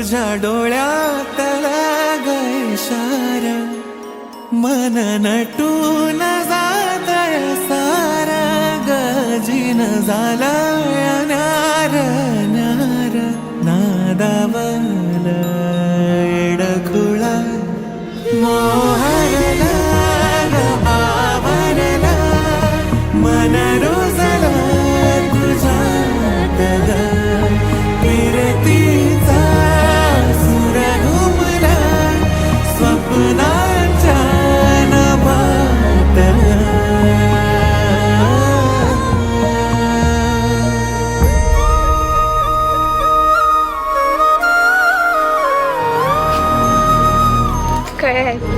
तुझ्या डोळ्यातला ग इशारा मन नटून जातय सारा गजीन झाला न्यार न्यार नादावल एडखुळा मोहरला ग बावरला मन रुजला तुझ्यात ग फिरतीचा सुर घुमला स्वप्नांच्या नभात काय आहे